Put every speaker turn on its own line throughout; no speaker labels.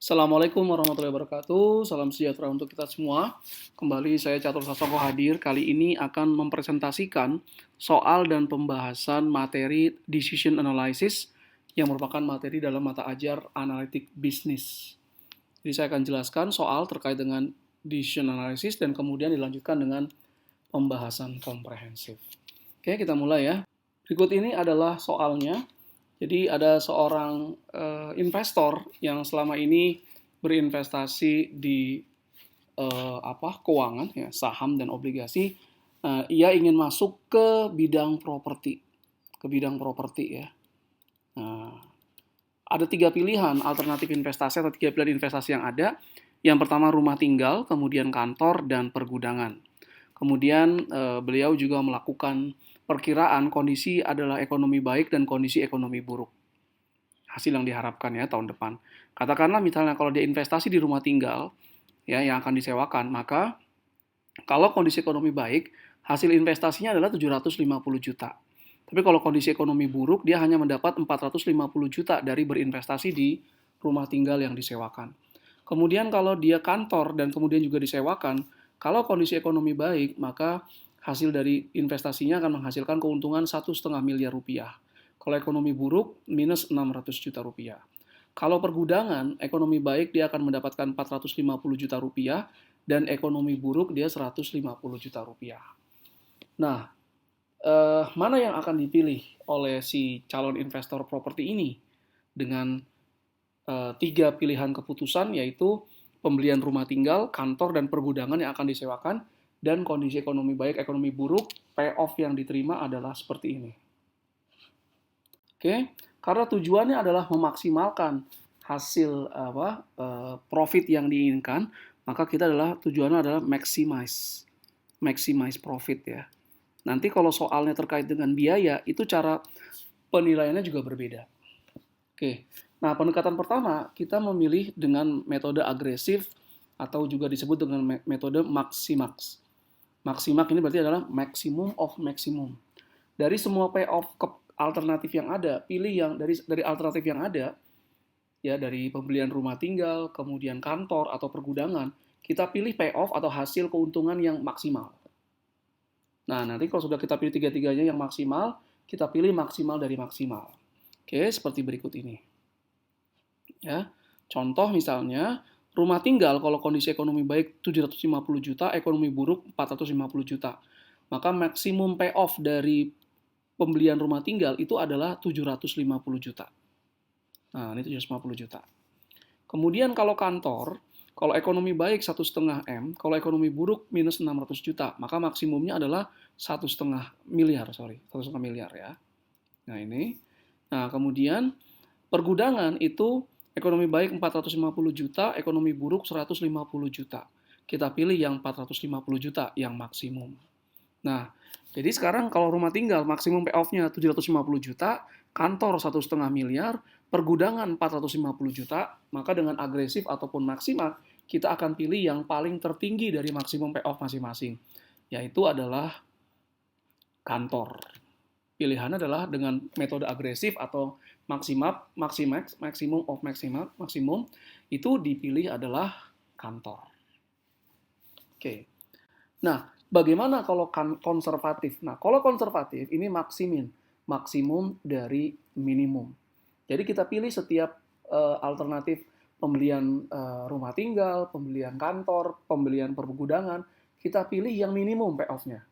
Assalamualaikum warahmatullahi wabarakatuh. Salam sejahtera untuk kita semua. Kembali saya Catur Sasongko hadir. Kali ini akan mempresentasikan soal dan pembahasan materi decision analysis yang merupakan materi dalam mata ajar analitik bisnis. Jadi saya akan jelaskan soal terkait dengan decision analysis dan kemudian dilanjutkan dengan pembahasan komprehensif. Oke, kita mulai ya. Berikut ini adalah soalnya. Jadi ada seorang investor yang selama ini berinvestasi di keuangan, ya, saham dan obligasi. Ia ingin masuk ke bidang properti, ya. Nah, ada tiga pilihan alternatif investasi atau tiga pilihan investasi yang ada. Yang pertama rumah tinggal, kemudian kantor dan pergudangan. Kemudian beliau juga melakukan perkiraan kondisi adalah ekonomi baik dan kondisi ekonomi buruk. Hasil yang diharapkan ya tahun depan. Katakanlah misalnya kalau dia investasi di rumah tinggal ya yang akan disewakan, maka kalau kondisi ekonomi baik, hasil investasinya adalah 750 juta. Tapi kalau kondisi ekonomi buruk, dia hanya mendapat 450 juta dari berinvestasi di rumah tinggal yang disewakan. Kemudian kalau dia kantor dan kemudian juga disewakan, kalau kondisi ekonomi baik, maka hasil dari investasinya akan menghasilkan keuntungan 1,5 miliar rupiah. Kalau ekonomi buruk, minus 600 juta rupiah. Kalau pergudangan, ekonomi baik dia akan mendapatkan 450 juta rupiah, dan ekonomi buruk dia 150 juta rupiah. Nah, mana yang akan dipilih oleh si calon investor properti ini dengan tiga pilihan keputusan, yaitu pembelian rumah tinggal, kantor, dan pergudangan yang akan disewakan, dan kondisi ekonomi baik, ekonomi buruk, payoff yang diterima adalah seperti ini. Oke, karena tujuannya adalah memaksimalkan hasil profit yang diinginkan, maka tujuannya adalah maximize profit ya. Nanti kalau soalnya terkait dengan biaya, itu cara penilaiannya juga berbeda. Oke, nah pendekatan pertama kita memilih dengan metode agresif atau juga disebut dengan metode maximax. Maximax ini berarti adalah maximum of maximum. Dari semua payoff alternatif yang ada, pilih yang dari alternatif yang ada, ya dari pembelian rumah tinggal, kemudian kantor atau pergudangan, kita pilih payoff atau hasil keuntungan yang maksimal. Nah, nanti kalau sudah kita pilih tiga-tiganya yang maksimal, kita pilih maksimal dari maksimal. Oke, seperti berikut ini. Ya, contoh misalnya, rumah tinggal kalau kondisi ekonomi baik 750 juta, ekonomi buruk 450 juta. Maka maksimum payoff dari pembelian rumah tinggal itu adalah 750 juta. Nah, ini 750 juta. Kemudian kalau kantor, kalau ekonomi baik 1,5 M, kalau ekonomi buruk minus 600 juta, maka maksimumnya adalah 1,5 miliar, 1,5 miliar ya. Nah ini. Nah kemudian pergudangan itu ekonomi baik 450 juta, ekonomi buruk 150 juta. Kita pilih yang 450 juta, yang maksimum. Nah, jadi sekarang kalau rumah tinggal maksimum payoff-nya 750 juta, kantor 1,5 miliar, pergudangan 450 juta, maka dengan agresif ataupun maksimal, kita akan pilih yang paling tertinggi dari maksimum payoff masing-masing, yaitu adalah kantor. Pilihannya adalah dengan metode agresif atau maximum of maximum, itu dipilih adalah kantor. Oke. Nah, bagaimana kalau konservatif? Nah, kalau konservatif ini maksimum dari minimum. Jadi kita pilih setiap alternatif pembelian rumah tinggal, pembelian kantor, pembelian pergudangan, kita pilih yang minimum payoff-nya.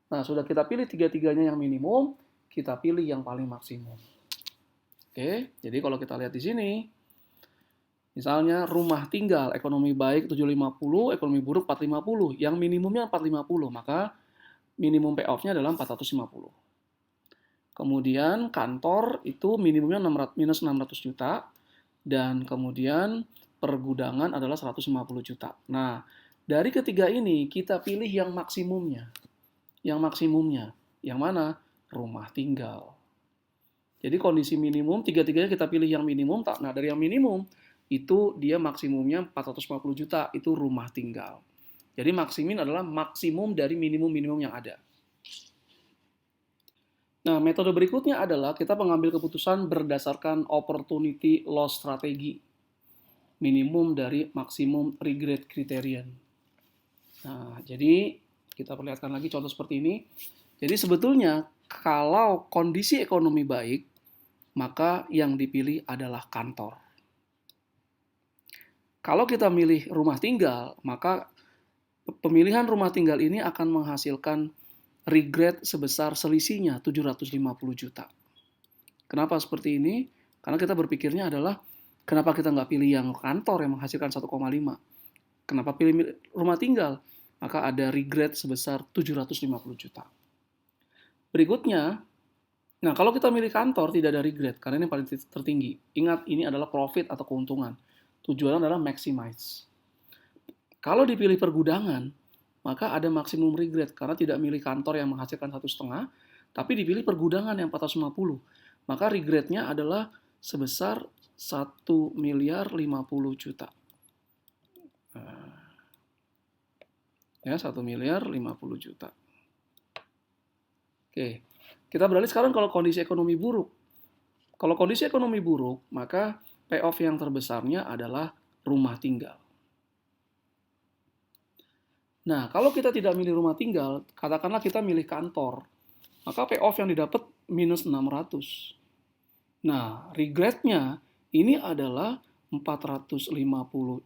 Nah, sudah kita pilih tiga-tiganya yang minimum, kita pilih yang paling maksimum. Oke, jadi kalau kita lihat di sini, misalnya rumah tinggal, ekonomi baik 750, ekonomi buruk 450. Yang minimumnya 450, maka minimum payoff-nya adalah 450. Kemudian kantor itu minimumnya minus 600 juta, dan kemudian pergudangan adalah 150 juta. Nah, dari ketiga ini kita pilih yang maksimumnya. Yang maksimumnya, yang mana? Rumah tinggal. Jadi kondisi minimum, tiga-tiganya kita pilih yang minimum. Nah, dari yang minimum, itu dia maksimumnya 450 juta, itu rumah tinggal. Jadi maksimin adalah maksimum dari minimum-minimum yang ada. Nah, metode berikutnya adalah kita mengambil keputusan berdasarkan opportunity loss strategi. minimum dari maksimum regret criterion. Nah, jadi kita perlihatkan lagi contoh seperti ini. Jadi sebetulnya kalau kondisi ekonomi baik, maka yang dipilih adalah kantor. Kalau kita milih rumah tinggal, maka pemilihan rumah tinggal ini akan menghasilkan regret sebesar selisihnya 750 juta. Kenapa seperti ini? Karena kita berpikirnya adalah kenapa kita nggak pilih yang kantor yang menghasilkan 1,5? Kenapa pilih rumah tinggal? Maka ada regret sebesar 750 juta. Berikutnya, nah kalau kita milih kantor tidak ada regret karena ini paling tertinggi. Ingat ini adalah profit atau keuntungan. Tujuannya adalah maximize. Kalau dipilih pergudangan, maka ada maksimum regret karena tidak milih kantor yang menghasilkan 1,5, tapi dipilih pergudangan yang 450. Maka regretnya adalah sebesar 1 miliar 50 juta. Ya, 1 miliar 50 juta. Oke, kita beralih sekarang kalau kondisi ekonomi buruk. Kalau kondisi ekonomi buruk, maka payoff yang terbesarnya adalah rumah tinggal. Nah, kalau kita tidak milih rumah tinggal, katakanlah kita milih kantor, maka payoff yang didapat minus 600. Nah, regretnya ini adalah 450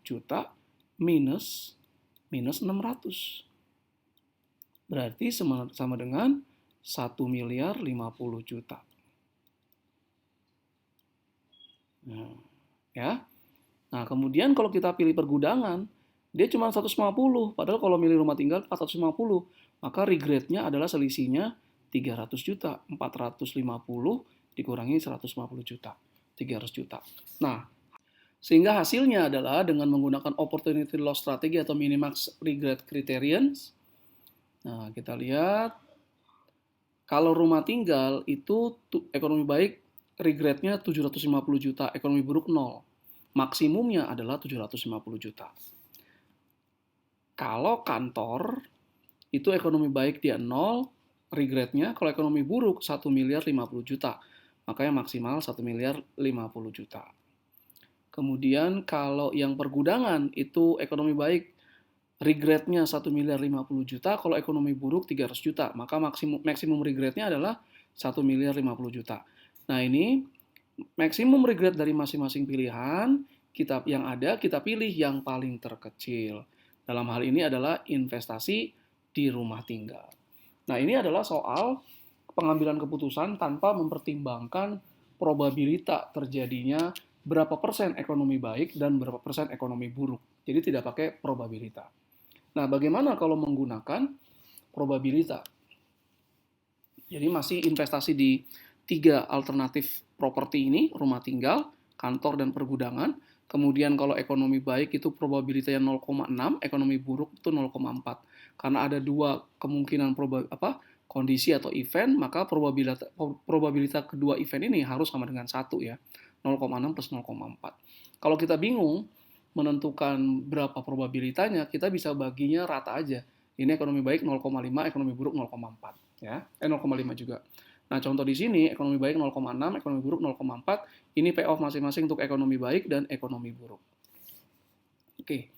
juta minus 600. Berarti sama dengan 1 miliar 50 juta. Nah, ya. Nah, kemudian kalau kita pilih pergudangan, dia cuma 150, padahal kalau milih rumah tinggal 450, maka regretnya adalah selisihnya 300 juta. 450 dikurangi 150 juta, 300 juta. Nah, sehingga hasilnya adalah dengan menggunakan opportunity loss strategi atau minimax regret criterions. Nah, kita lihat kalau rumah tinggal itu ekonomi baik regretnya 750 juta, ekonomi buruk 0. Maksimumnya adalah 750 juta. Kalau kantor itu ekonomi baik dia 0, regretnya. Kalau ekonomi buruk 1 miliar 50 juta. Makanya maksimal 1 miliar 50 juta. Kemudian kalau yang pergudangan itu ekonomi baik regretnya 1 miliar 50 juta, kalau ekonomi buruk 300 juta, maka maksimum regretnya adalah 1 miliar 50 juta. Nah, ini maksimum regret dari masing-masing pilihan yang ada kita pilih yang paling terkecil. Dalam hal ini adalah investasi di rumah tinggal. Nah, ini adalah soal pengambilan keputusan tanpa mempertimbangkan probabilitas terjadinya berapa persen ekonomi baik dan berapa persen ekonomi buruk. Jadi tidak pakai probabilitas. Nah, bagaimana kalau menggunakan probabilitas? Jadi masih investasi di 3 alternatif properti ini, rumah tinggal, kantor, dan pergudangan. Kemudian kalau ekonomi baik itu probabilitasnya 0,6, ekonomi buruk itu 0,4. Karena ada 2 kemungkinan kondisi atau event, maka probabilitas kedua event ini harus sama dengan 1 ya. 0,6 plus 0,4. Kalau kita bingung menentukan berapa probabilitasnya, kita bisa baginya rata aja. Ini ekonomi baik 0,5, ekonomi buruk 0,4 ya. 0,5 juga. Nah, contoh di sini ekonomi baik 0,6, ekonomi buruk 0,4. Ini payoff masing-masing untuk ekonomi baik dan ekonomi buruk. Oke.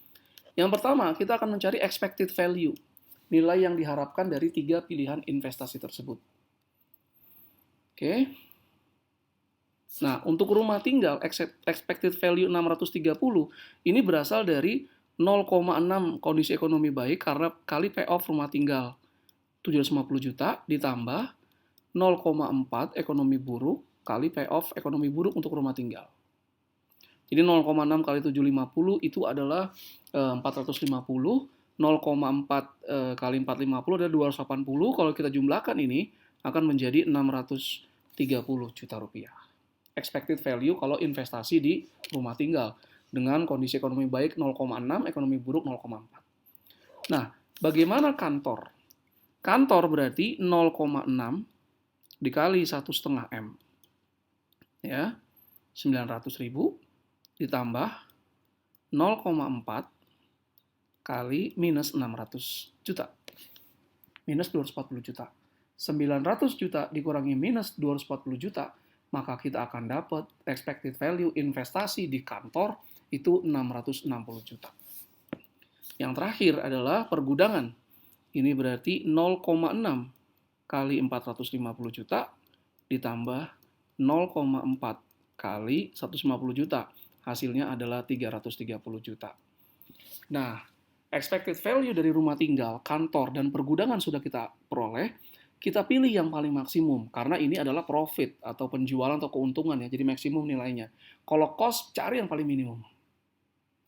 Yang pertama, kita akan mencari expected value. Nilai yang diharapkan dari 3 pilihan investasi tersebut. Oke. Nah, untuk rumah tinggal, expected value 630, ini berasal dari 0,6 kondisi ekonomi baik karena kali payoff rumah tinggal 750 juta ditambah 0,4 ekonomi buruk kali payoff ekonomi buruk untuk rumah tinggal. Jadi 0,6 kali 750 itu adalah 450, 0,4 kali 450 adalah 280, kalau kita jumlahkan ini akan menjadi 630 juta rupiah. Expected value kalau investasi di rumah tinggal dengan kondisi ekonomi baik 0,6, ekonomi buruk 0,4. Nah, bagaimana kantor? Kantor berarti 0,6 dikali 1,5 M. Ya, 900.000 ditambah 0,4 kali minus 600 juta. Minus 240 juta. 900 juta dikurangi minus 240 juta, maka kita akan dapat expected value investasi di kantor itu 660 juta. Yang terakhir adalah pergudangan. Ini berarti 0,6 kali 450 juta ditambah 0,4 kali 150 juta. Hasilnya adalah 330 juta. Nah, expected value dari rumah tinggal, kantor, dan pergudangan sudah kita peroleh. Kita pilih yang paling maksimum, karena ini adalah profit atau penjualan atau keuntungan ya, jadi maksimum nilainya. Kalau cost, cari yang paling minimum.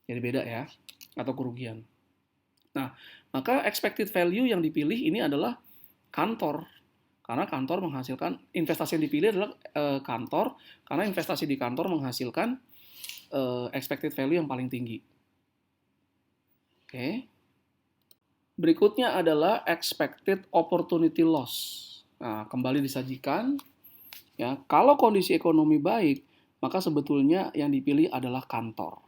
Jadi beda ya, atau kerugian. Nah, maka expected value yang dipilih ini adalah kantor. Karena kantor menghasilkan, investasi yang dipilih adalah kantor, karena investasi di kantor menghasilkan expected value yang paling tinggi. Oke. Berikutnya adalah expected opportunity loss. Nah, kembali disajikan. Ya, kalau kondisi ekonomi baik, maka sebetulnya yang dipilih adalah kantor.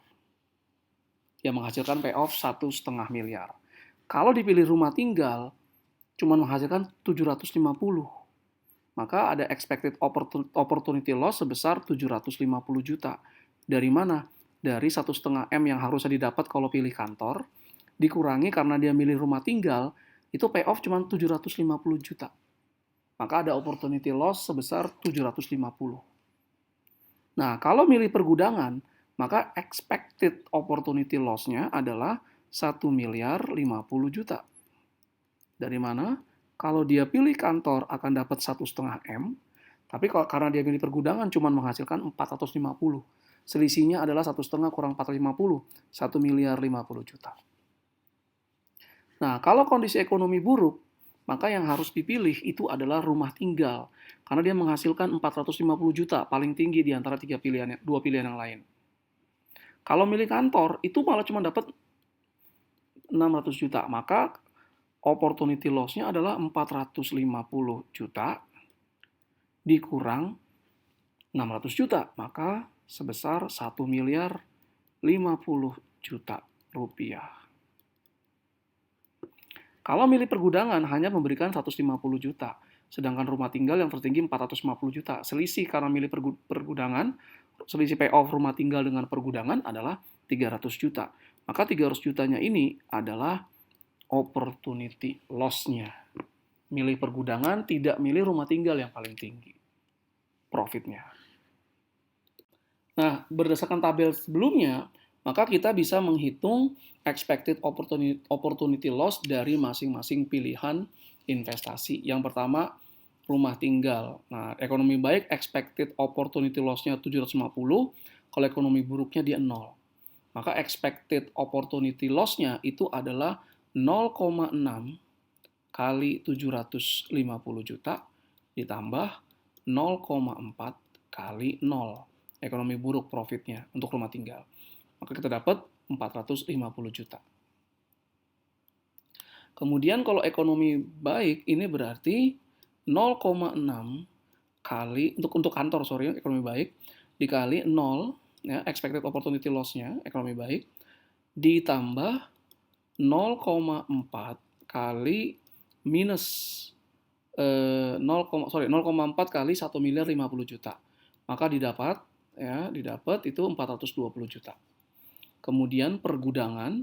Yang menghasilkan payoff 1,5 miliar. Kalau dipilih rumah tinggal, cuma menghasilkan 750. Maka ada expected opportunity loss sebesar 750 juta. Dari mana? Dari 1,5 M yang harusnya didapat kalau pilih kantor, dikurangi karena dia milih rumah tinggal, itu payoff cuma 750 juta. Maka ada opportunity loss sebesar 750. Nah, kalau milih pergudangan, maka expected opportunity loss-nya adalah 1 miliar 50 juta. Dari mana? Kalau dia pilih kantor akan dapat 1,5 M, tapi karena dia pilih pergudangan cuma menghasilkan 450. Selisihnya adalah 1,5 kurang 450, 1 miliar 50 juta. Nah, kalau kondisi ekonomi buruk, maka yang harus dipilih itu adalah rumah tinggal. Karena dia menghasilkan 450 juta, paling tinggi di antara dua pilihan yang lain. Kalau milih kantor, itu malah cuma dapat 600 juta. Maka opportunity loss-nya adalah 450 juta dikurang 600 juta. Maka sebesar 1 miliar 50 juta rupiah. Kalau milih pergudangan hanya memberikan 150 juta, sedangkan rumah tinggal yang tertinggi 450 juta. Selisih karena milih pergudangan, selisih payoff rumah tinggal dengan pergudangan adalah 300 juta. Maka 300 jutanya ini adalah opportunity loss-nya. Milih pergudangan, tidak milih rumah tinggal yang paling tinggi profitnya. Nah, berdasarkan tabel sebelumnya, maka kita bisa menghitung expected opportunity loss dari masing-masing pilihan investasi. Yang pertama, rumah tinggal. Nah, ekonomi baik expected opportunity loss-nya 750, kalau ekonomi buruknya dia 0. Maka expected opportunity loss-nya itu adalah 0,6 kali 750 juta ditambah 0,4 kali 0. Ekonomi buruk profitnya untuk rumah tinggal. Maka kita dapat 450 juta. Kemudian kalau ekonomi baik ini berarti 0,6 kali untuk kantor ekonomi baik dikali 0 ya, expected opportunity loss-nya ekonomi baik ditambah 0,4 kali minus 0,4 kali 1 miliar 50 juta. Maka didapat itu 420 juta. Kemudian pergudangan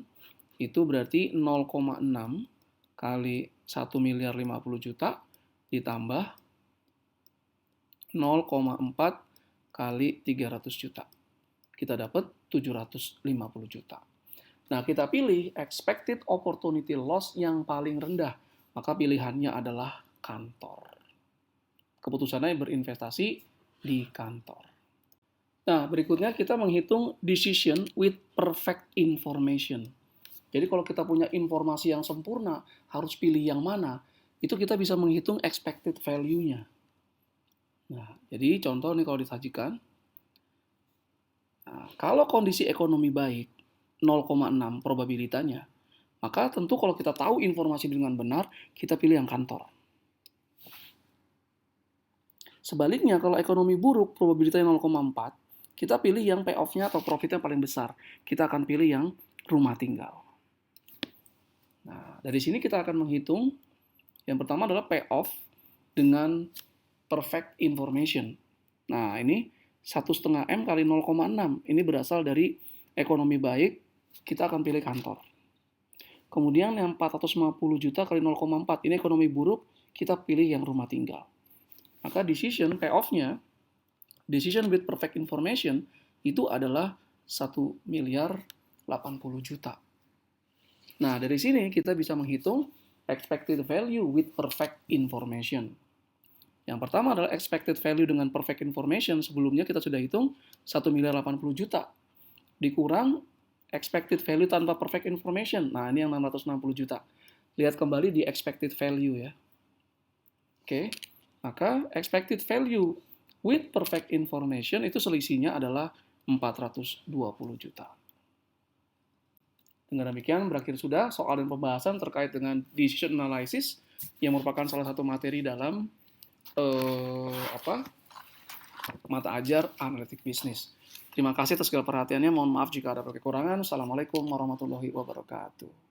itu berarti 0,6 kali 1 miliar 50 juta ditambah 0,4 kali 300 juta. Kita dapat 750 juta. Nah, kita pilih expected opportunity loss yang paling rendah. Maka pilihannya adalah kantor. Keputusannya berinvestasi di kantor. Nah, berikutnya kita menghitung decision with perfect information. Jadi kalau kita punya informasi yang sempurna, harus pilih yang mana, itu kita bisa menghitung expected value-nya. Nah, jadi contoh nih kalau disajikan. Nah, kalau kondisi ekonomi baik, 0,6 probabilitanya, maka tentu kalau kita tahu informasi dengan benar, kita pilih yang kantor. Sebaliknya, kalau ekonomi buruk, probabilitasnya 0,4, kita pilih yang payoff-nya atau profitnya paling besar. Kita akan pilih yang rumah tinggal. Nah, dari sini kita akan menghitung. Yang pertama adalah payoff dengan perfect information. Nah, ini 1,5 M kali 0,6. Ini berasal dari ekonomi baik, kita akan pilih kantor. Kemudian yang 450 juta kali 0,4, ini ekonomi buruk, kita pilih yang rumah tinggal. Maka decision payoff-nya, decision with perfect information, itu adalah 1 miliar 80 juta. Nah, dari sini kita bisa menghitung expected value with perfect information. Yang pertama adalah expected value dengan perfect information. Sebelumnya kita sudah hitung 1 miliar 80 juta. Dikurang expected value tanpa perfect information. Nah, ini yang 660 juta. Lihat kembali di expected value ya. Oke, maka expected value with perfect information itu selisihnya adalah 420 juta. Dengan demikian berakhir sudah soal dan pembahasan terkait dengan decision analysis yang merupakan salah satu materi dalam mata ajar analitik bisnis. Terima kasih atas segala perhatiannya. Mohon maaf jika ada kekurangan. Assalamualaikum warahmatullahi wabarakatuh.